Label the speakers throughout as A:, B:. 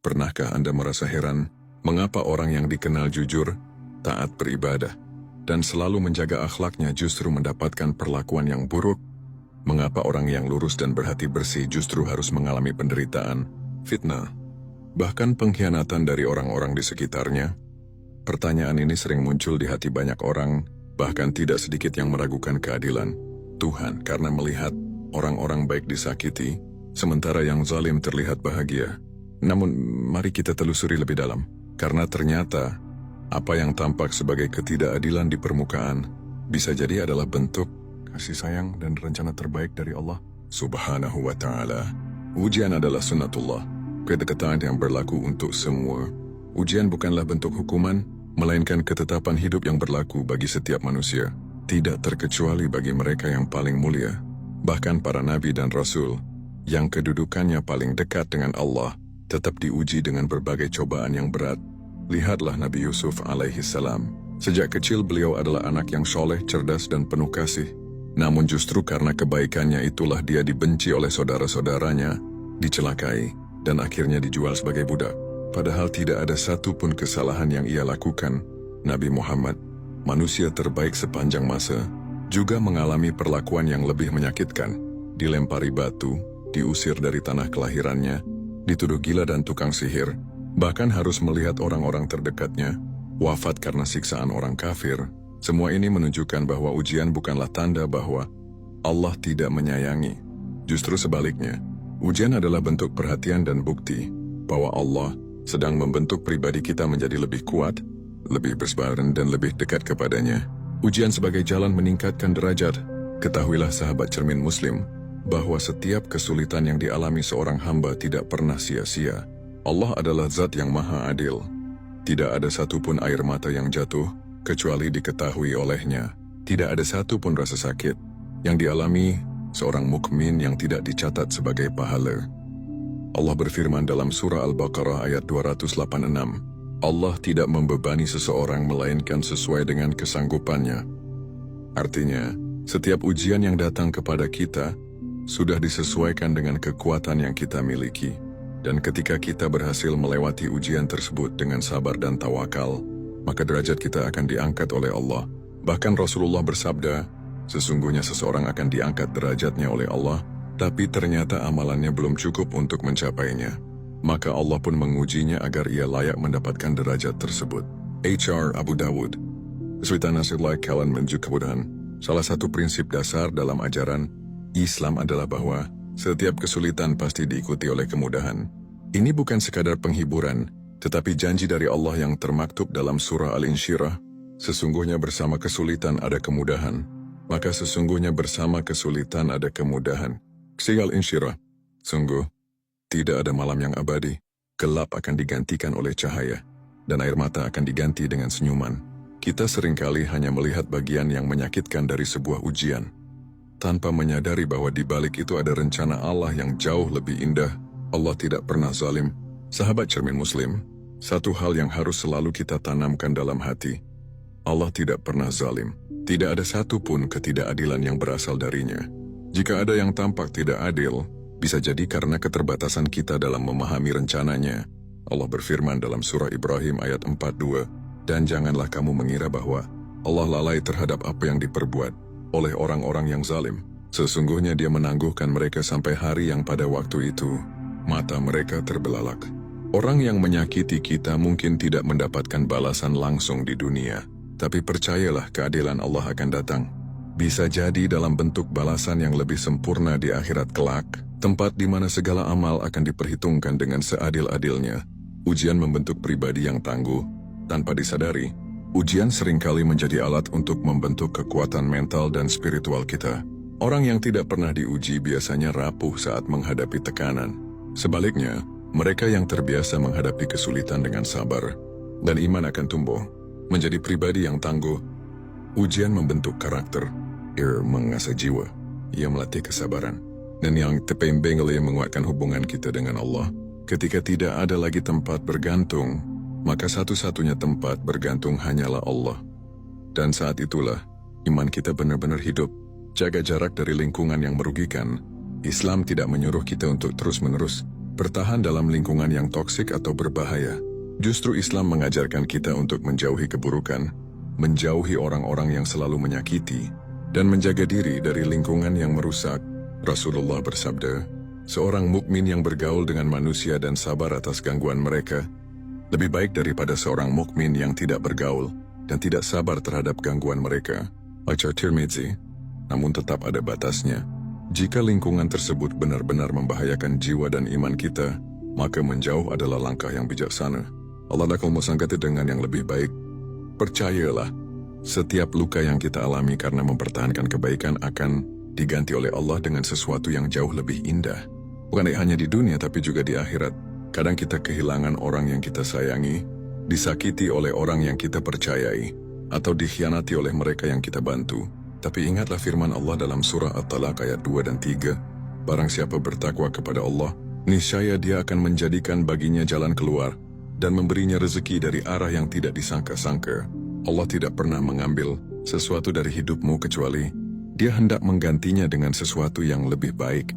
A: Pernahkah Anda merasa heran, mengapa orang yang dikenal jujur, taat beribadah, dan selalu menjaga akhlaknya justru mendapatkan perlakuan yang buruk? Mengapa orang yang lurus dan berhati bersih justru harus mengalami penderitaan, fitnah, bahkan pengkhianatan dari orang-orang di sekitarnya? Pertanyaan ini sering muncul di hati banyak orang, bahkan tidak sedikit yang meragukan keadilan Tuhan karena melihat orang-orang baik disakiti, sementara yang zalim terlihat bahagia. Namun, mari kita telusuri lebih dalam, karena ternyata apa yang tampak sebagai ketidakadilan di permukaan bisa jadi adalah bentuk kasih sayang dan rencana terbaik dari Allah Subhanahu wa Ta'ala. Ujian adalah sunnatullah, kedekatan yang berlaku untuk semua. Ujian bukanlah bentuk hukuman, melainkan ketetapan hidup yang berlaku bagi setiap manusia, tidak terkecuali bagi mereka yang paling mulia. Bahkan para nabi dan rasul, yang kedudukannya paling dekat dengan Allah, tetap diuji dengan berbagai cobaan yang berat. Lihatlah Nabi Yusuf alaihi salam. Sejak kecil beliau adalah anak yang soleh, cerdas, dan penuh kasih. Namun justru karena kebaikannya itulah dia dibenci oleh saudara-saudaranya, dicelakai, dan akhirnya dijual sebagai budak. Padahal tidak ada satu pun kesalahan yang ia lakukan. Nabi Muhammad, manusia terbaik sepanjang masa, juga mengalami perlakuan yang lebih menyakitkan. Dilempari batu, diusir dari tanah kelahirannya, dituduh gila dan tukang sihir, bahkan harus melihat orang-orang terdekatnya wafat karena siksaan orang kafir. Semua ini menunjukkan bahwa ujian bukanlah tanda bahwa Allah tidak menyayangi. Justru sebaliknya, ujian adalah bentuk perhatian dan bukti bahwa Allah sedang membentuk pribadi kita menjadi lebih kuat, lebih bersabar dan lebih dekat kepadanya. Ujian sebagai jalan meningkatkan derajat. Ketahuilah sahabat cermin Muslim, bahwa setiap kesulitan yang dialami seorang hamba tidak pernah sia-sia. Allah adalah zat yang maha adil. Tidak ada satupun air mata yang jatuh, kecuali diketahui olehnya. Tidak ada satupun rasa sakit yang dialami seorang mukmin yang tidak dicatat sebagai pahala. Allah berfirman dalam surah Al-Baqarah ayat 286, Allah tidak membebani seseorang melainkan sesuai dengan kesanggupannya. Artinya, setiap ujian yang datang kepada kita sudah disesuaikan dengan kekuatan yang kita miliki. Dan ketika kita berhasil melewati ujian tersebut dengan sabar dan tawakal, maka derajat kita akan diangkat oleh Allah. Bahkan Rasulullah bersabda, sesungguhnya seseorang akan diangkat derajatnya oleh Allah, tapi ternyata amalannya belum cukup untuk mencapainya. Maka Allah pun mengujinya agar ia layak mendapatkan derajat tersebut. H.R. Abu Dawud. Kesulitan nasiblah kalian menuju kemudahan. Salah satu prinsip dasar dalam ajaran Islam adalah bahwa setiap kesulitan pasti diikuti oleh kemudahan. Ini bukan sekadar penghiburan, tetapi janji dari Allah yang termaktub dalam surah Al-Insyirah. Sesungguhnya bersama kesulitan ada kemudahan, maka sesungguhnya bersama kesulitan ada kemudahan. Surah Al-Insyirah. Sungguh, tidak ada malam yang abadi. Gelap akan digantikan oleh cahaya, dan air mata akan diganti dengan senyuman. Kita seringkali hanya melihat bagian yang menyakitkan dari sebuah ujian, tanpa menyadari bahwa di balik itu ada rencana Allah yang jauh lebih indah. Allah tidak pernah zalim. Sahabat cermin Muslim, satu hal yang harus selalu kita tanamkan dalam hati, Allah tidak pernah zalim. Tidak ada satu pun ketidakadilan yang berasal darinya. Jika ada yang tampak tidak adil, bisa jadi karena keterbatasan kita dalam memahami rencananya. Allah berfirman dalam surah Ibrahim ayat 42, dan janganlah kamu mengira bahwa Allah lalai terhadap apa yang diperbuat oleh orang-orang yang zalim. Sesungguhnya dia menangguhkan mereka sampai hari yang pada waktu itu mata mereka terbelalak. Orang yang menyakiti kita mungkin tidak mendapatkan balasan langsung di dunia, tapi percayalah keadilan Allah akan datang. Bisa jadi dalam bentuk balasan yang lebih sempurna di akhirat kelak, tempat di mana segala amal akan diperhitungkan dengan seadil-adilnya. Ujian membentuk pribadi yang tangguh. Tanpa disadari, ujian seringkali menjadi alat untuk membentuk kekuatan mental dan spiritual kita. Orang yang tidak pernah diuji biasanya rapuh saat menghadapi tekanan. Sebaliknya, mereka yang terbiasa menghadapi kesulitan dengan sabar dan iman akan tumbuh menjadi pribadi yang tangguh. Ujian membentuk karakter, ia mengasah jiwa, ia melatih kesabaran, dan yang terpenting ia menguatkan hubungan kita dengan Allah. Ketika tidak ada lagi tempat bergantung, maka satu-satunya tempat bergantung hanyalah Allah. Dan saat itulah iman kita benar-benar hidup. Jaga jarak dari lingkungan yang merugikan. Islam tidak menyuruh kita untuk terus-menerus bertahan dalam lingkungan yang toksik atau berbahaya. Justru Islam mengajarkan kita untuk menjauhi keburukan, menjauhi orang-orang yang selalu menyakiti, dan menjaga diri dari lingkungan yang merusak. Rasulullah bersabda, seorang mukmin yang bergaul dengan manusia dan sabar atas gangguan mereka, lebih baik daripada seorang mukmin yang tidak bergaul dan tidak sabar terhadap gangguan mereka. Baca Tirmidzi, namun tetap ada batasnya. Jika lingkungan tersebut benar-benar membahayakan jiwa dan iman kita, maka menjauh adalah langkah yang bijaksana. Allah akan memsanggati dengan yang lebih baik. Percayalah, setiap luka yang kita alami karena mempertahankan kebaikan akan diganti oleh Allah dengan sesuatu yang jauh lebih indah. Bukan hanya di dunia tapi juga di akhirat. Kadang kita kehilangan orang yang kita sayangi, disakiti oleh orang yang kita percayai, atau dikhianati oleh mereka yang kita bantu. Tapi ingatlah firman Allah dalam surah At-Talaq ayat 2 dan 3, barang siapa bertakwa kepada Allah, niscaya dia akan menjadikan baginya jalan keluar dan memberinya rezeki dari arah yang tidak disangka-sangka. Allah tidak pernah mengambil sesuatu dari hidupmu kecuali Dia hendak menggantinya dengan sesuatu yang lebih baik.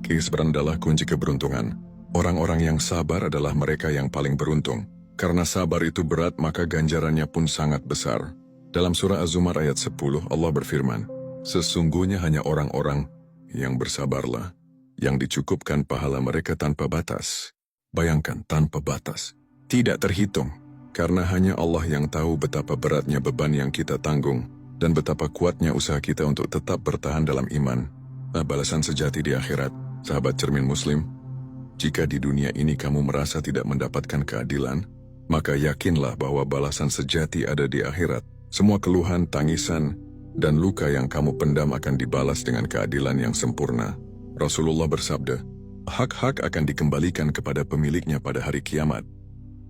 A: Kesabaran adalah kunci keberuntungan. Orang-orang yang sabar adalah mereka yang paling beruntung. Karena sabar itu berat, maka ganjarannya pun sangat besar. Dalam surah Az-Zumar ayat 10, Allah berfirman, sesungguhnya hanya orang-orang yang bersabarlah, yang dicukupkan pahala mereka tanpa batas. Bayangkan, tanpa batas. Tidak terhitung, karena hanya Allah yang tahu betapa beratnya beban yang kita tanggung, dan betapa kuatnya usaha kita untuk tetap bertahan dalam iman. Balasan sejati di akhirat, sahabat cermin muslim. Jika di dunia ini kamu merasa tidak mendapatkan keadilan, maka yakinlah bahwa balasan sejati ada di akhirat. Semua keluhan, tangisan, dan luka yang kamu pendam akan dibalas dengan keadilan yang sempurna. Rasulullah bersabda, hak-hak akan dikembalikan kepada pemiliknya pada hari kiamat.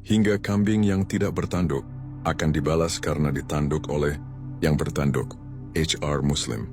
A: Hingga kambing yang tidak bertanduk akan dibalas karena ditanduk oleh yang bertanduk. HR Muslim.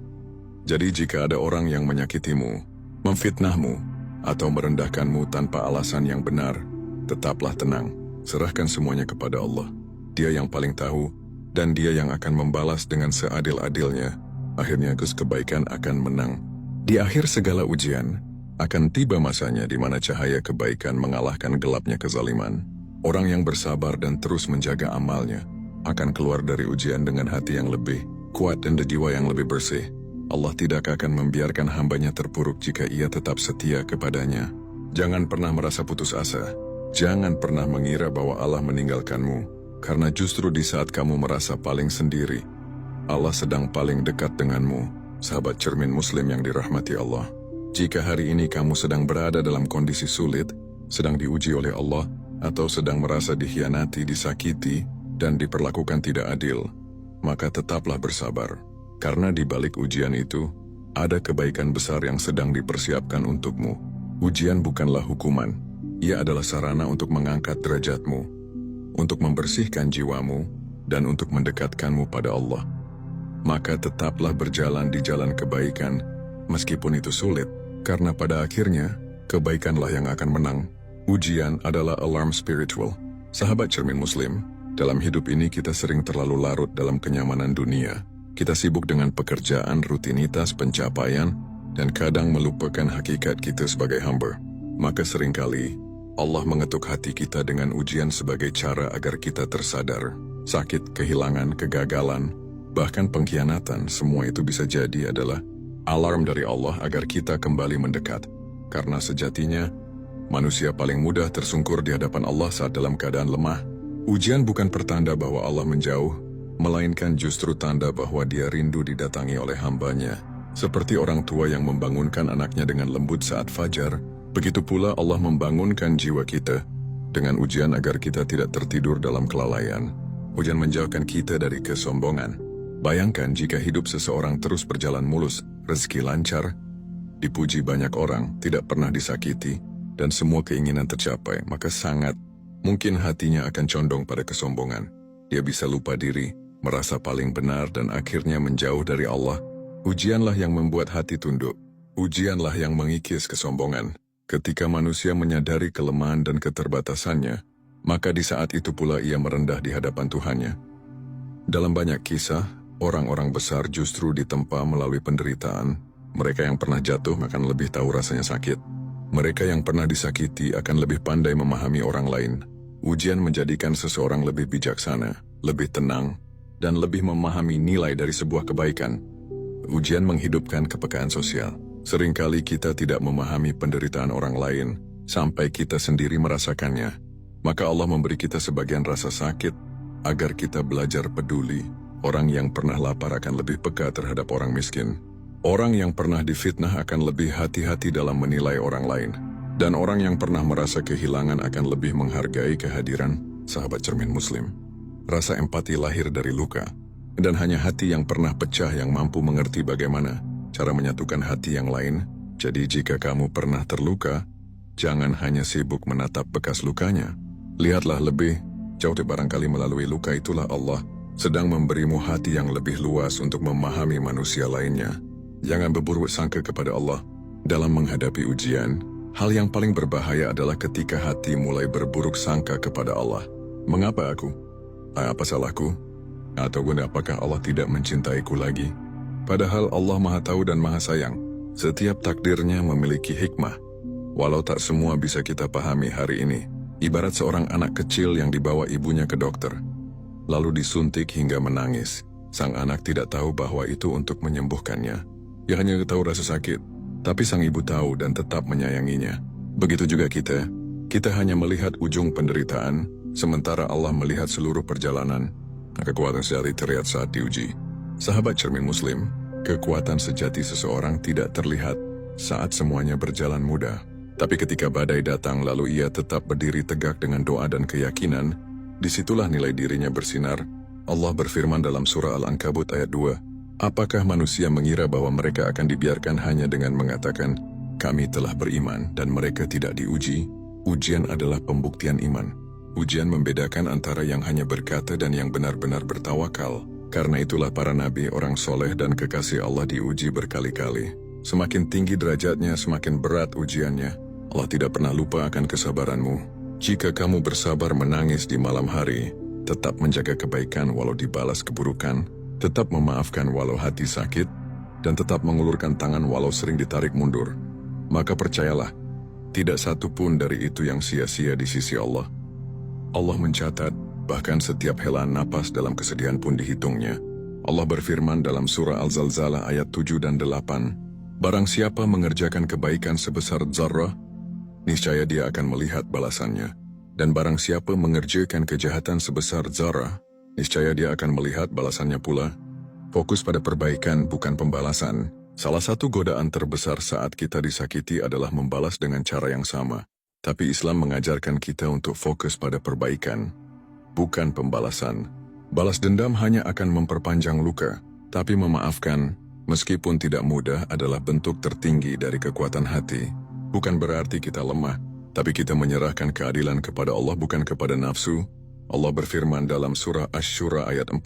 A: Jadi jika ada orang yang menyakitimu, memfitnahmu, atau merendahkanmu tanpa alasan yang benar, tetaplah tenang. Serahkan semuanya kepada Allah. Dia yang paling tahu, dan Dia yang akan membalas dengan seadil-adilnya. Akhirnya kebaikan akan menang. Di akhir segala ujian, akan tiba masanya di mana cahaya kebaikan mengalahkan gelapnya kezaliman. Orang yang bersabar dan terus menjaga amalnya akan keluar dari ujian dengan hati yang lebih kuat dan jiwa yang lebih bersih. Allah tidak akan membiarkan hambanya terpuruk jika ia tetap setia kepadanya. Jangan pernah merasa putus asa. Jangan pernah mengira bahwa Allah meninggalkanmu, karena justru di saat kamu merasa paling sendiri, Allah sedang paling dekat denganmu. Sahabat cermin muslim yang dirahmati Allah. Jika hari ini kamu sedang berada dalam kondisi sulit, sedang diuji oleh Allah, atau sedang merasa dikhianati, disakiti, dan diperlakukan tidak adil, maka tetaplah bersabar. Karena di balik ujian itu, ada kebaikan besar yang sedang dipersiapkan untukmu. Ujian bukanlah hukuman, ia adalah sarana untuk mengangkat derajatmu, untuk membersihkan jiwamu, dan untuk mendekatkanmu pada Allah. Maka tetaplah berjalan di jalan kebaikan, meskipun itu sulit, karena pada akhirnya, kebaikanlah yang akan menang. Ujian adalah alarm spiritual. Sahabat cermin muslim, dalam hidup ini kita sering terlalu larut dalam kenyamanan dunia. Kita sibuk dengan pekerjaan, rutinitas, pencapaian, dan kadang melupakan hakikat kita sebagai hamba. Maka seringkali, Allah mengetuk hati kita dengan ujian sebagai cara agar kita tersadar. Sakit, kehilangan, kegagalan, bahkan pengkhianatan, semua itu bisa jadi adalah alarm dari Allah agar kita kembali mendekat. Karena sejatinya, manusia paling mudah tersungkur di hadapan Allah saat dalam keadaan lemah. Ujian bukan pertanda bahwa Allah menjauh, melainkan justru tanda bahwa Dia rindu didatangi oleh hambanya. Seperti orang tua yang membangunkan anaknya dengan lembut saat fajar, begitu pula Allah membangunkan jiwa kita dengan ujian agar kita tidak tertidur dalam kelalaian. Ujian menjauhkan kita dari kesombongan. Bayangkan jika hidup seseorang terus berjalan mulus, rezeki lancar, dipuji banyak orang, tidak pernah disakiti, dan semua keinginan tercapai, maka sangat mungkin hatinya akan condong pada kesombongan. Dia bisa lupa diri, merasa paling benar, dan akhirnya menjauh dari Allah. Ujianlah yang membuat hati tunduk. Ujianlah yang mengikis kesombongan. Ketika manusia menyadari kelemahan dan keterbatasannya, maka di saat itu pula ia merendah di hadapan Tuhannya. Dalam banyak kisah, orang-orang besar justru ditempa melalui penderitaan. Mereka yang pernah jatuh akan lebih tahu rasanya sakit. Mereka yang pernah disakiti akan lebih pandai memahami orang lain. Ujian menjadikan seseorang lebih bijaksana, lebih tenang, dan lebih memahami nilai dari sebuah kebaikan. Ujian menghidupkan kepekaan sosial. Seringkali kita tidak memahami penderitaan orang lain sampai kita sendiri merasakannya. Maka Allah memberi kita sebagian rasa sakit agar kita belajar peduli. Orang yang pernah lapar akan lebih peka terhadap orang miskin. Orang yang pernah difitnah akan lebih hati-hati dalam menilai orang lain. Dan orang yang pernah merasa kehilangan akan lebih menghargai kehadiran sahabat cermin Muslim. Rasa empati lahir dari luka. Dan hanya hati yang pernah pecah yang mampu mengerti bagaimana cara menyatukan hati yang lain. Jadi jika kamu pernah terluka, jangan hanya sibuk menatap bekas lukanya. Lihatlah lebih jauh, barangkali melalui luka itulah Allah sedang memberimu hati yang lebih luas untuk memahami manusia lainnya. Jangan berburuk sangka kepada Allah dalam menghadapi ujian. Hal yang paling berbahaya adalah ketika hati mulai berburuk sangka kepada Allah. Mengapa aku? Apa salahku? Atau apakah Allah tidak mencintaiku lagi? Padahal Allah Maha Tahu dan Maha Sayang. Setiap takdirnya memiliki hikmah. Walau tak semua bisa kita pahami hari ini. Ibarat seorang anak kecil yang dibawa ibunya ke dokter, lalu disuntik hingga menangis. Sang anak tidak tahu bahwa itu untuk menyembuhkannya. Ia hanya tahu rasa sakit, tapi sang ibu tahu dan tetap menyayanginya. Begitu juga kita. Kita hanya melihat ujung penderitaan, sementara Allah melihat seluruh perjalanan. Kekuatan sejati terlihat saat diuji. Sahabat cermin Muslim, kekuatan sejati seseorang tidak terlihat saat semuanya berjalan mudah. Tapi ketika badai datang lalu ia tetap berdiri tegak dengan doa dan keyakinan, disitulah nilai dirinya bersinar. Allah berfirman dalam surah Al-Ankabut ayat 2, apakah manusia mengira bahwa mereka akan dibiarkan hanya dengan mengatakan, kami telah beriman dan mereka tidak diuji? Ujian adalah pembuktian iman. Ujian membedakan antara yang hanya berkata dan yang benar-benar bertawakal. Karena itulah para nabi, orang soleh dan kekasih Allah diuji berkali-kali. Semakin tinggi derajatnya, semakin berat ujiannya. Allah tidak pernah lupa akan kesabaranmu. Jika kamu bersabar menangis di malam hari, tetap menjaga kebaikan walau dibalas keburukan, tetap memaafkan walau hati sakit, dan tetap mengulurkan tangan walau sering ditarik mundur, maka percayalah, tidak satu pun dari itu yang sia-sia di sisi Allah. Allah mencatat, bahkan setiap helaan napas dalam kesedihan pun dihitungnya. Allah berfirman dalam surah Al-Zalzalah ayat 7 dan 8, barang siapa mengerjakan kebaikan sebesar zarrah, niscaya dia akan melihat balasannya. Dan barang siapa mengerjakan kejahatan sebesar zarrah, niscaya dia akan melihat balasannya pula. Fokus pada perbaikan, bukan pembalasan. Salah satu godaan terbesar saat kita disakiti adalah membalas dengan cara yang sama. Tapi Islam mengajarkan kita untuk fokus pada perbaikan, bukan pembalasan. Balas dendam hanya akan memperpanjang luka, tapi memaafkan, meskipun tidak mudah, adalah bentuk tertinggi dari kekuatan hati. Bukan berarti kita lemah, tapi kita menyerahkan keadilan kepada Allah, bukan kepada nafsu. Allah berfirman dalam surah Asy-Syura ayat 40,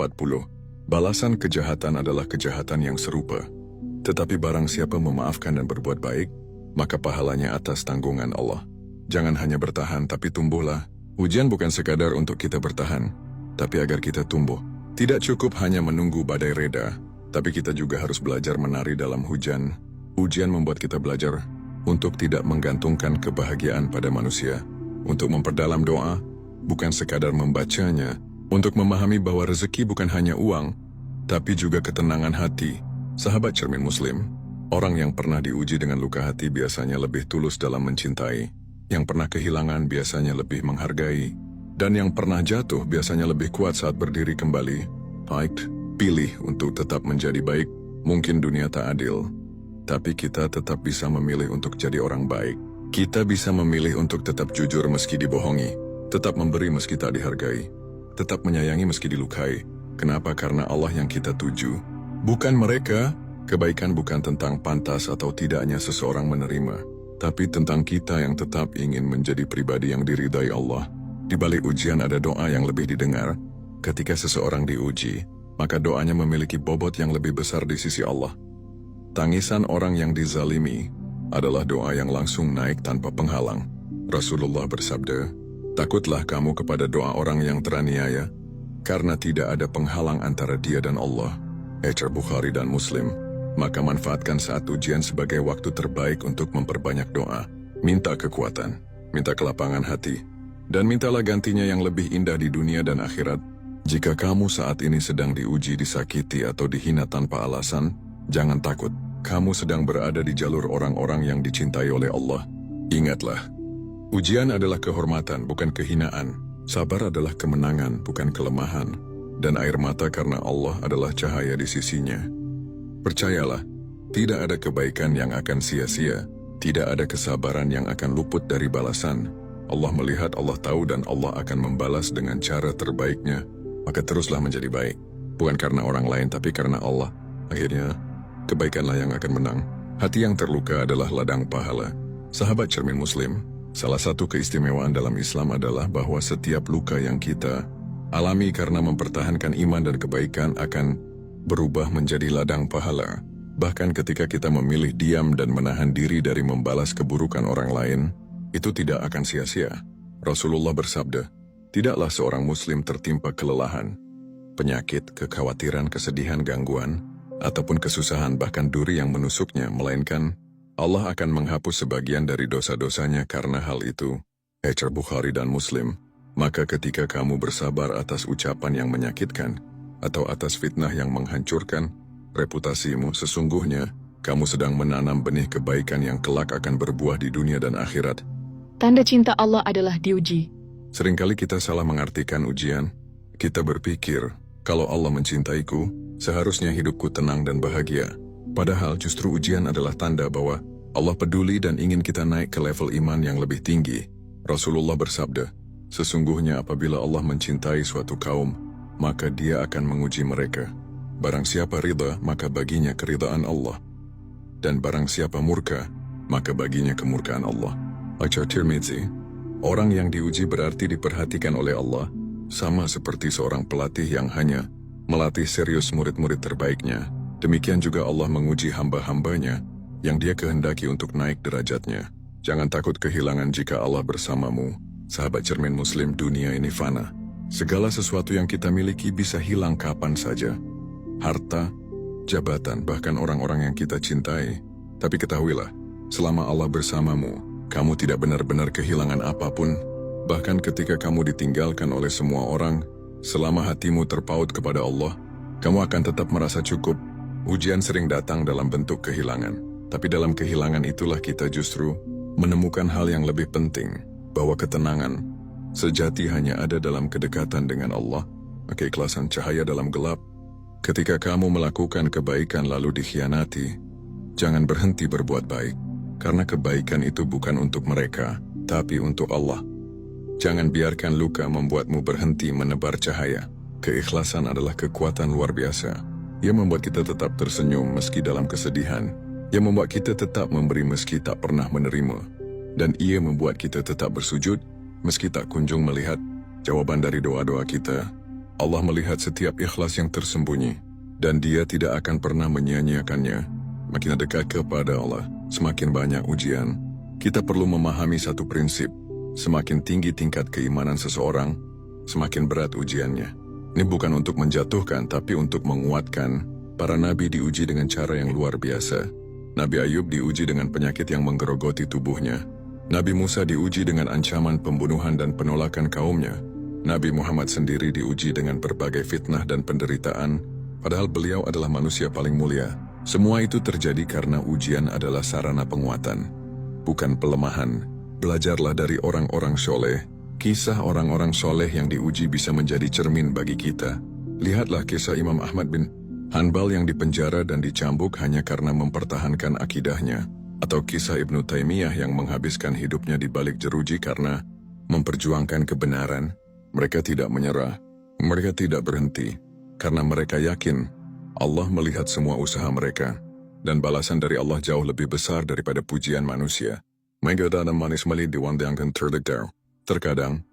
A: balasan kejahatan adalah kejahatan yang serupa. Tetapi barang siapa memaafkan dan berbuat baik, maka pahalanya atas tanggungan Allah. Jangan hanya bertahan, tapi tumbuhlah. Ujian bukan sekadar untuk kita bertahan, tapi agar kita tumbuh. Tidak cukup hanya menunggu badai reda, tapi kita juga harus belajar menari dalam hujan. Ujian membuat kita belajar untuk tidak menggantungkan kebahagiaan pada manusia, untuk memperdalam doa, bukan sekadar membacanya, untuk memahami bahwa rezeki bukan hanya uang, tapi juga ketenangan hati. Sahabat cermin Muslim, orang yang pernah diuji dengan luka hati biasanya lebih tulus dalam mencintai, yang pernah kehilangan biasanya lebih menghargai, dan yang pernah jatuh biasanya lebih kuat saat berdiri kembali. Baik, pilih untuk tetap menjadi baik. Mungkin dunia tak adil, tapi kita tetap bisa memilih untuk jadi orang baik. Kita bisa memilih untuk tetap jujur meski dibohongi, tetap memberi meski tak dihargai, tetap menyayangi meski dilukai. Kenapa? Karena Allah yang kita tuju, bukan mereka. Kebaikan bukan tentang pantas atau tidaknya seseorang menerima, tapi tentang kita yang tetap ingin menjadi pribadi yang diridai Allah. Di balik ujian ada doa yang lebih didengar. Ketika seseorang diuji, maka doanya memiliki bobot yang lebih besar di sisi Allah. Tangisan orang yang dizalimi adalah doa yang langsung naik tanpa penghalang. Rasulullah bersabda, takutlah kamu kepada doa orang yang teraniaya, karena tidak ada penghalang antara dia dan Allah. Ecer Bukhari dan Muslim. Maka manfaatkan saat ujian sebagai waktu terbaik untuk memperbanyak doa. minta kekuatan, minta kelapangan hati, dan mintalah gantinya yang lebih indah di dunia dan akhirat. Jika kamu saat ini sedang diuji, disakiti, atau dihina tanpa alasan, jangan takut. Kamu sedang berada di jalur orang-orang yang dicintai oleh Allah. Ingatlah, ujian adalah kehormatan, bukan kehinaan. Sabar adalah kemenangan, bukan kelemahan. Dan air mata karena Allah adalah cahaya di sisinya. Percayalah, tidak ada kebaikan yang akan sia-sia. Tidak ada kesabaran yang akan luput dari balasan. Allah melihat, Allah tahu, dan Allah akan membalas dengan cara terbaiknya. Maka teruslah menjadi baik. Bukan karena orang lain, tapi karena Allah. Akhirnya, kebaikanlah yang akan menang. Hati yang terluka adalah ladang pahala. Sahabat cermin Muslim, salah satu keistimewaan dalam Islam adalah bahwa setiap luka yang kita alami karena mempertahankan iman dan kebaikan akan berubah menjadi ladang pahala. Bahkan ketika kita memilih diam dan menahan diri dari membalas keburukan orang lain, itu tidak akan sia-sia. Rasulullah bersabda, tidaklah seorang muslim tertimpa kelelahan, penyakit, kekhawatiran, kesedihan, gangguan, ataupun kesusahan, bahkan duri yang menusuknya, melainkan Allah akan menghapus sebagian dari dosa-dosanya karena hal itu. Hadits Bukhari dan Muslim. Maka ketika kamu bersabar atas ucapan yang menyakitkan, atau atas fitnah yang menghancurkan reputasimu, sesungguhnya kamu sedang menanam benih kebaikan yang kelak akan berbuah di dunia dan akhirat.
B: Tanda cinta Allah adalah diuji.
A: Seringkali kita salah mengartikan ujian. Kita berpikir, kalau Allah mencintaiku, seharusnya hidupku tenang dan bahagia. Padahal justru ujian adalah tanda bahwa Allah peduli dan ingin kita naik ke level iman yang lebih tinggi. Rasulullah bersabda, sesungguhnya apabila Allah mencintai suatu kaum, maka Dia akan menguji mereka. Barang siapa ridha, maka baginya keridhaan Allah. Dan barang siapa murka, maka baginya kemurkaan Allah. Baca Tirmidzi, orang yang diuji berarti diperhatikan oleh Allah, sama seperti seorang pelatih yang hanya melatih serius murid-murid terbaiknya. Demikian juga Allah menguji hamba-hambanya yang Dia kehendaki untuk naik derajatnya. Jangan takut kehilangan jika Allah bersamamu. Sahabat cermin Muslim, dunia ini fana. Segala sesuatu yang kita miliki bisa hilang kapan saja. Harta, jabatan, bahkan orang-orang yang kita cintai. Tapi ketahuilah, selama Allah bersamamu, kamu tidak benar-benar kehilangan apapun. Bahkan ketika kamu ditinggalkan oleh semua orang, selama hatimu terpaut kepada Allah, kamu akan tetap merasa cukup. Ujian sering datang dalam bentuk kehilangan. Tapi dalam kehilangan itulah kita justru menemukan hal yang lebih penting, bahwa ketenangan sejati hanya ada dalam kedekatan dengan Allah, keikhlasan cahaya dalam gelap. Ketika kamu melakukan kebaikan lalu dikhianati, jangan berhenti berbuat baik, karena kebaikan itu bukan untuk mereka, tapi untuk Allah. Jangan biarkan luka membuatmu berhenti menebar cahaya. Keikhlasan adalah kekuatan luar biasa. Ia membuat kita tetap tersenyum meski dalam kesedihan. Ia membuat kita tetap memberi meski tak pernah menerima. Dan ia membuat kita tetap bersujud meski tak kunjung melihat jawaban dari doa-doa kita. Allah melihat setiap ikhlas yang tersembunyi, dan Dia tidak akan pernah menyia-nyiakannya. Makin dekat kepada Allah, semakin banyak ujian. Kita perlu memahami satu prinsip, semakin tinggi tingkat keimanan seseorang, semakin berat ujiannya. Ini bukan untuk menjatuhkan, tapi untuk menguatkan. Para nabi diuji dengan cara yang luar biasa. Nabi Ayub diuji dengan penyakit yang menggerogoti tubuhnya. Nabi Musa diuji dengan ancaman pembunuhan dan penolakan kaumnya. Nabi Muhammad sendiri diuji dengan berbagai fitnah dan penderitaan, padahal beliau adalah manusia paling mulia. Semua itu terjadi karena ujian adalah sarana penguatan, bukan pelemahan. Belajarlah dari orang-orang soleh. Kisah orang-orang soleh yang diuji bisa menjadi cermin bagi kita. Lihatlah kisah Imam Ahmad bin Hanbal yang dipenjara dan dicambuk hanya karena mempertahankan akidahnya. Atau kisah Ibnu Taimiyah yang menghabiskan hidupnya di balik jeruji karena memperjuangkan kebenaran. Mereka tidak menyerah, mereka tidak berhenti, karena mereka yakin Allah melihat semua usaha mereka, dan balasan dari Allah jauh lebih besar daripada pujian manusia. Menggoda manis meli diwandangkan terlegau. Terkadang,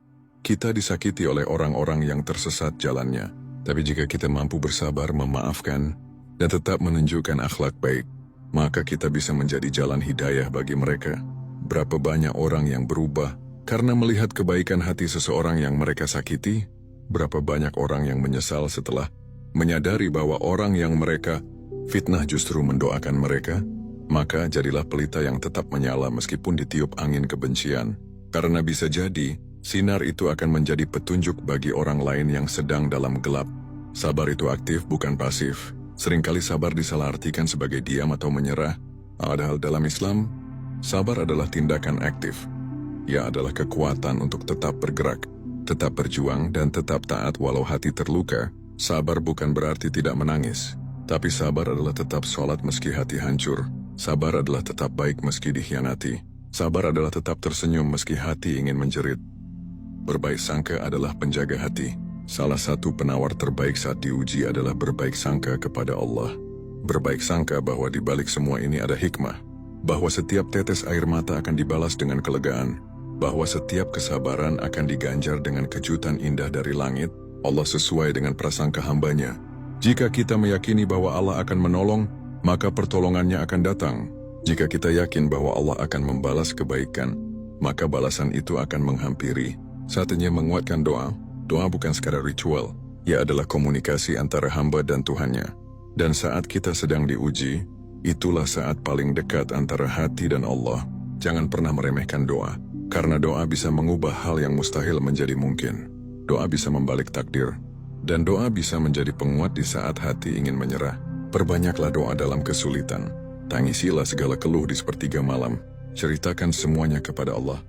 A: kita disakiti oleh orang-orang yang tersesat jalannya, tapi jika kita mampu bersabar memaafkan, dan tetap menunjukkan akhlak baik, maka kita bisa menjadi jalan hidayah bagi mereka. Berapa banyak orang yang berubah karena melihat kebaikan hati seseorang yang mereka sakiti? Berapa banyak orang yang menyesal setelah menyadari bahwa orang yang mereka fitnah justru mendoakan mereka? maka jadilah pelita yang tetap menyala meskipun ditiup angin kebencian. Karena bisa jadi, sinar itu akan menjadi petunjuk bagi orang lain yang sedang dalam gelap. Sabar itu aktif bukan pasif. Seringkali sabar disalahartikan sebagai diam atau menyerah. Padahal dalam Islam, sabar adalah tindakan aktif. Ia adalah kekuatan untuk tetap bergerak, tetap berjuang, dan tetap taat walau hati terluka. Sabar bukan berarti tidak menangis, tapi sabar adalah tetap sholat meski hati hancur. Sabar adalah tetap baik meski dikhianati. Sabar adalah tetap tersenyum meski hati ingin menjerit. Berbaik sangka adalah penjaga hati. Salah satu penawar terbaik saat diuji adalah berbaik sangka kepada Allah. Berbaik sangka bahwa di balik semua ini ada hikmah. Bahwa setiap tetes air mata akan dibalas dengan kelegaan. Bahwa setiap kesabaran akan diganjar dengan kejutan indah dari langit. Allah sesuai dengan prasangka hambanya. Jika kita meyakini bahwa Allah akan menolong, maka pertolongannya akan datang. Jika kita yakin bahwa Allah akan membalas kebaikan, maka balasan itu akan menghampiri. Saatnya menguatkan doa. Doa bukan sekadar ritual, ia adalah komunikasi antara hamba dan Tuhannya. Dan saat kita sedang diuji, itulah saat paling dekat antara hati dan Allah. Jangan pernah meremehkan doa, karena doa bisa mengubah hal yang mustahil menjadi mungkin. Doa bisa membalik takdir, dan doa bisa menjadi penguat di saat hati ingin menyerah. Perbanyaklah doa dalam kesulitan. Tangisilah segala keluh di sepertiga malam. Ceritakan semuanya kepada Allah.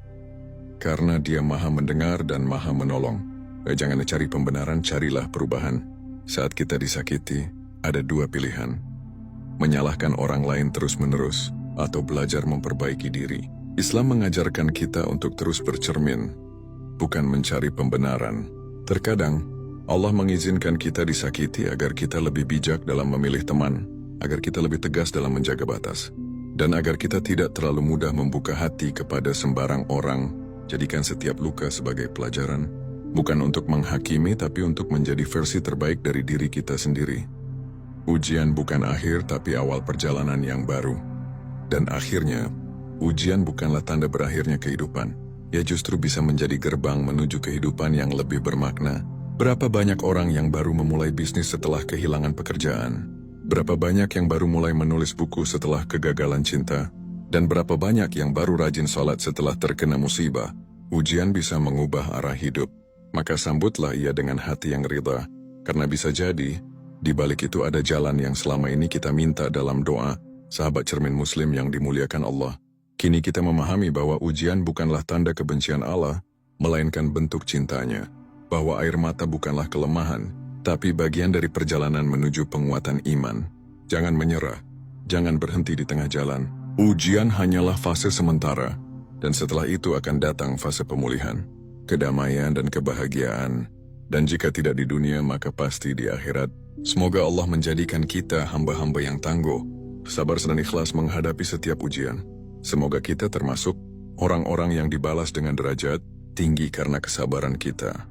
A: Karena Dia Maha mendengar dan Maha menolong. Jangan cari pembenaran, carilah perubahan. Saat kita disakiti, ada dua pilihan. Menyalahkan orang lain terus-menerus, atau belajar memperbaiki diri. Islam mengajarkan kita untuk terus bercermin, bukan mencari pembenaran. Terkadang, Allah mengizinkan kita disakiti agar kita lebih bijak dalam memilih teman, agar kita lebih tegas dalam menjaga batas, dan agar kita tidak terlalu mudah membuka hati kepada sembarang orang. Jadikan setiap luka sebagai pelajaran, bukan untuk menghakimi tapi untuk menjadi versi terbaik dari diri kita sendiri. Ujian bukan akhir tapi awal perjalanan yang baru. Dan akhirnya, ujian bukanlah tanda berakhirnya kehidupan. Ia justru bisa menjadi gerbang menuju kehidupan yang lebih bermakna. Berapa banyak orang yang baru memulai bisnis setelah kehilangan pekerjaan? Berapa banyak yang baru mulai menulis buku setelah kegagalan cinta? Dan berapa banyak yang baru rajin sholat setelah terkena musibah? Ujian bisa mengubah arah hidup. Maka sambutlah ia dengan hati yang ridha. Karena bisa jadi, di balik itu ada jalan yang selama ini kita minta dalam doa. Sahabat cermin muslim yang dimuliakan Allah. Kini kita memahami bahwa ujian bukanlah tanda kebencian Allah, melainkan bentuk cintanya. Bahwa air mata bukanlah kelemahan, tapi bagian dari perjalanan menuju penguatan iman. Jangan menyerah, jangan berhenti di tengah jalan. Ujian hanyalah fase sementara, dan setelah itu akan datang fase pemulihan, kedamaian dan kebahagiaan. Dan jika tidak di dunia, maka pasti di akhirat. Semoga Allah menjadikan kita hamba-hamba yang tangguh, sabar dan ikhlas menghadapi setiap ujian. Semoga kita termasuk orang-orang yang dibalas dengan derajat tinggi karena kesabaran kita.